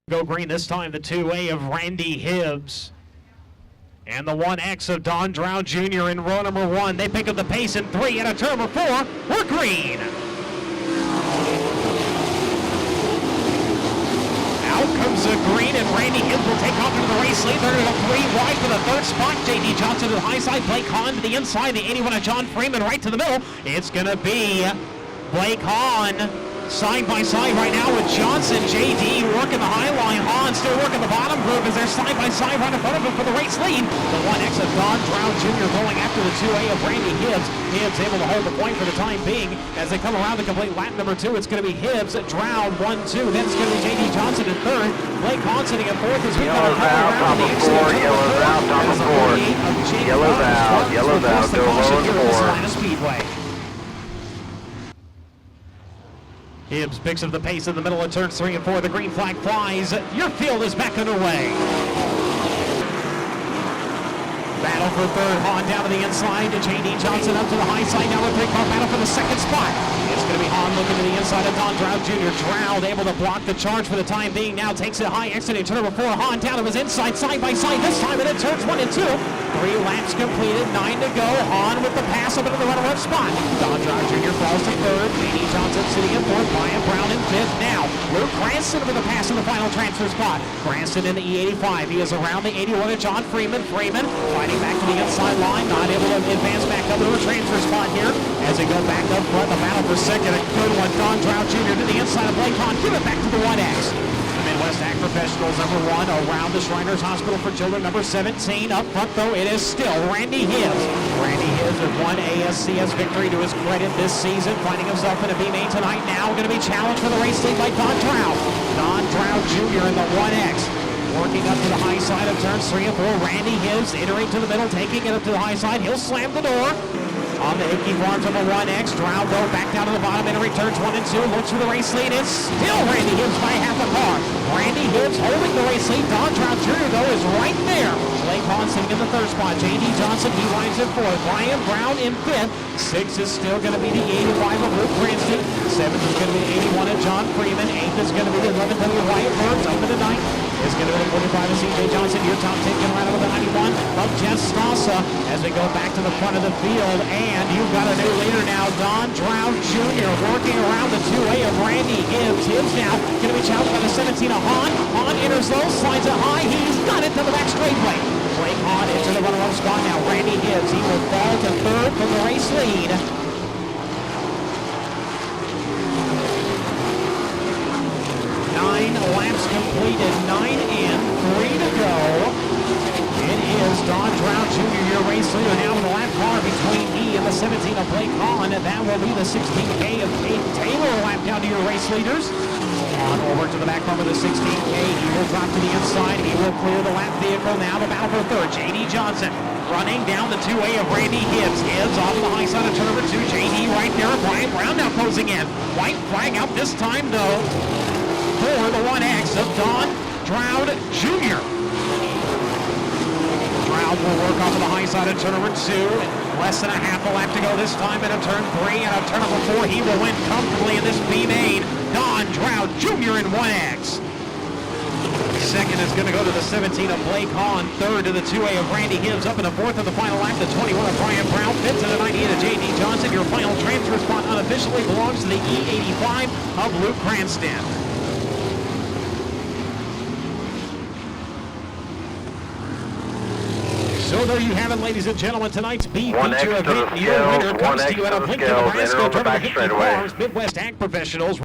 Go green this time, the 2A of Randy Hibbs. And the 1X of Don Drow Jr. in row number 1. They pick up the pace in 3 and a turn number 4. We're green. Out comes the green, and Randy Hibbs will take off into the race lead. They're going to go 3 wide for the 3rd spot. J.D. Johnson to the high side. Blake Hahn to the inside. The 81 of John Freeman right to the middle. It's going to be Blake Hahn side by side right now with Johnson. J.D. working the high line. Hahn still working the bottom group as they're side by side right in front of him for the race lead. The 1X of Don Drow Jr. going after the 2A of Randy Hibbs. Hibbs able to hold the point for the time being. As they come around the complete lap number 2, it's going to be Hibbs, Drow 1-2. Then it's going to be J.D. Johnson in 3rd. Blake Hahn sitting in 4th as we come around the exit. Yellow valve, go low Salina Speedway. Hibbs picks up the pace in the middle of turns 3 and 4. The green flag flies. Your field is back underway. Battle for 3rd. Hahn down to the inside. J.D. Johnson up to the high side. Now a 3-car battle for the 2nd spot. It's going to be Hahn looking to the inside of Don Drow Jr. Drow able to block the charge for the time being. Now takes it high, exiting turn number 4. Hahn down to his inside, side by side this time, and it turns 1 and 2. 3 laps completed, 9 to go. Hahn with the pass up into the runner-up spot. Don Drow Jr. falls to 3rd. J.D. Johnson sitting in 4th. Brian Brown in 5th. Now Luke Cranston with the pass in the final transfer spot. Cranston in the E85. He is around the 81 of John Freeman. Freeman fighting back to the inside line, not able to advance back up to the transfer spot here as they go back up front. The battle for 2nd. A good one. Don Drow Jr. to the inside of Blake Hahn. Give it back to the 1X. The Midwest Ag Professionals number 1 around the Shriners Hospital for Children number 17. Up front though, it is still Randy Hibbs. Randy Hibbs with 1 ASCS victory to his credit this season, finding himself in a B-main tonight. Now going to be challenged for the race lead by Don Drow. Don Drow Jr. in the 1X. Working up to the high side of turns 3 and 4. Randy Hibbs entering to the middle, taking it up to the high side. He'll slam the door. On the Hickey Farms of a 1X. Drow go back down to the bottom, entering turns 1 and 2. Looks for the race lead. It's still Randy Hibbs by half a car. Randy Hibbs holding the race lead. Don Drow Jr. though is right there. Blake Hahn sitting in the 3rd spot. J.D. Johnson, he winds in 4th. Brian Brown in 5th. 6th is still going to be the 85 of Luke Cranston. 7th is going to be the 81 of John Freeman. 8th is going to be the 11th of Wyatt Burns. Up in the 9th is going to be the 45 of C.J. Johnson. Your top 10 can run over the 91 of Jess Stassa as we go back to the front of the field. And you've got a new leader now, Don Drow Jr. working around the 2A of Randy Hibbs. Hibbs now going to be challenged by the 17 of Hahn. Hahn enters low, slides it high. He's got it to the back straightaway. Blake Hahn into the runner-up spot now. Randy Hibbs, he will fall to 3rd from the race lead. 9 laps completed, 9 in, 3 to go. It is Don Drow Jr., your race leader now in the lap car between he and the 17 of Blake Hahn. And that will be the 16K of Kate Taylor lap down to your race leaders. On over to the back car with the 16K. He will drop to the inside. He will clear the lap vehicle. Now the battle for 3rd. J.D. Johnson running down the 2A of Randy Hibbs. Hibbs off the high side of turn number 2. J.D. right there. Brian Brown now closing in. White flag out this time though for the 1X of Don Drow Jr. Drow will work off of the high side of turn number 2. Less than a half a lap to go this time in a turn 3 and a turn number 4. He will win comfortably in this B-main. Don Drow Jr. in 1X. 2nd is going to go to the 17 of Blake Hahn. 3rd to the 2A of Randy Hibbs. Up in the 4th of the final lap, the 21 of Brian Brown. 5th to the 98 of J.D. Johnson. Your final transfer spot unofficially belongs to the E85 of Luke Cranston. So there you have it, ladies and gentlemen. Tonight's B feature event. Your winner comes to you at a Lincoln, Nebraska, driven by Hickey Farms, Midwest Ag Professionals.